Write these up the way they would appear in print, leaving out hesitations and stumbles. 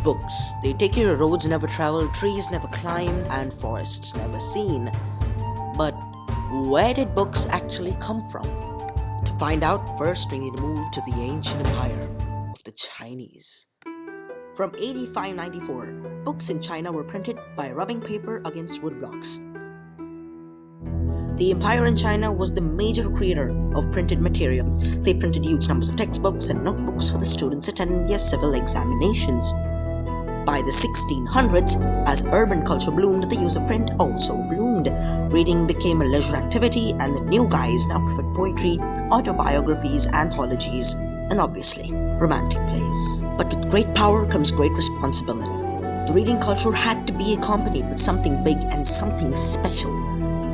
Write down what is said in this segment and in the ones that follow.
Books. They take you to roads never traveled, trees never climbed, and forests never seen. But where did books actually come from? To find out, first we need to move to the ancient empire of the Chinese. From AD 594, books in China were printed by rubbing paper against wood blocks. The empire in China was the major creator of printed material. They printed huge numbers of textbooks and notebooks for the students attending their civil examinations. By the 1600s, as urban culture bloomed, the use of print also bloomed. Reading became a leisure activity, and the new guys now preferred poetry, autobiographies, anthologies, and obviously, romantic plays. But with great power comes great responsibility. The reading culture had to be accompanied with something big and something special.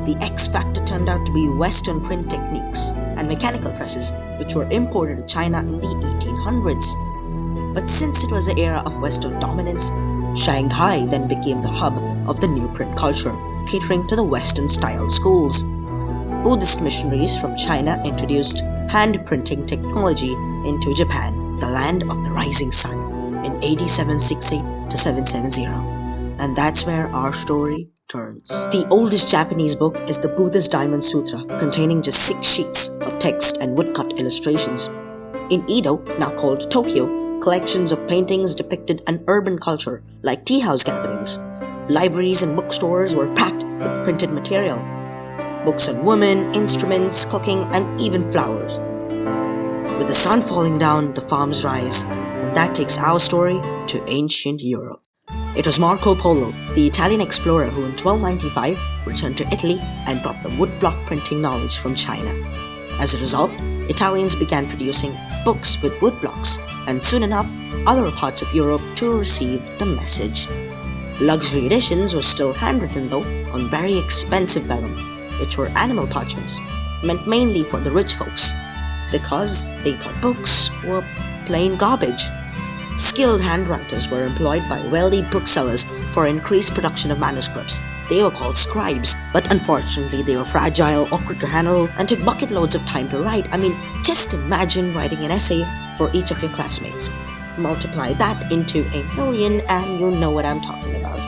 The X factor turned out to be Western print techniques and mechanical presses, which were imported to China in the 1800s. But since it was the era of Western dominance, Shanghai then became the hub of the new print culture, catering to the Western-style schools. Buddhist missionaries from China introduced hand-printing technology into Japan, the land of the rising sun, in AD 768 to 770. And that's where our story turns. The oldest Japanese book is the Buddhist Diamond Sutra, containing just 6 sheets of text and woodcut illustrations. In Edo, now called Tokyo, collections of paintings depicted an urban culture like tea house gatherings. Libraries and bookstores were packed with printed material. Books on women, instruments, cooking, and even flowers. With the sun falling down, the farms rise, and that takes our story to ancient Europe. It was Marco Polo, the Italian explorer who in 1295 returned to Italy and brought the woodblock printing knowledge from China. As a result, Italians began producing books with woodblocks, and soon enough, other parts of Europe too received the message. Luxury editions were still handwritten though, on very expensive vellum, which were animal parchments, meant mainly for the rich folks, because they thought books were plain garbage. Skilled handwriters were employed by wealthy booksellers for increased production of manuscripts. They were called scribes, but unfortunately they were fragile, awkward to handle, and took bucket loads of time to write. Just imagine writing an essay for each of your classmates. Multiply that into 1,000,000 and you know what I'm talking about.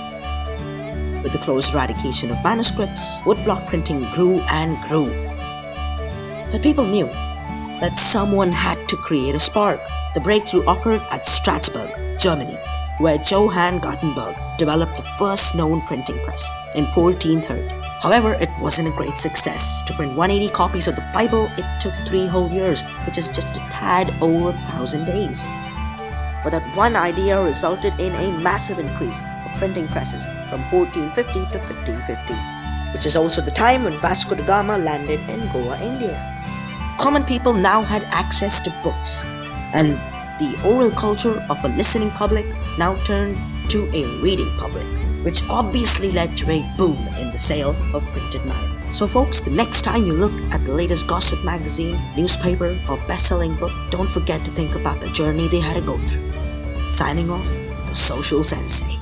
With the close eradication of manuscripts, woodblock printing grew and grew. But people knew that someone had to create a spark. The breakthrough occurred at Strasbourg, Germany, where Johann Gutenberg developed the first known printing press in 1430. However, it wasn't a great success. To print 180 copies of the Bible, it took 3 whole years, which is just a tad over 1,000 days. But that one idea resulted in a massive increase of printing presses from 1450 to 1550, which is also the time when Vasco da Gama landed in Goa, India. Common people now had access to books, and the oral culture of a listening public now turned to a reading public, which obviously led to a boom in the sale of printed matter. So folks, the next time you look at the latest gossip magazine, newspaper, or best-selling book, don't forget to think about the journey they had to go through. Signing off, the SocialSensei.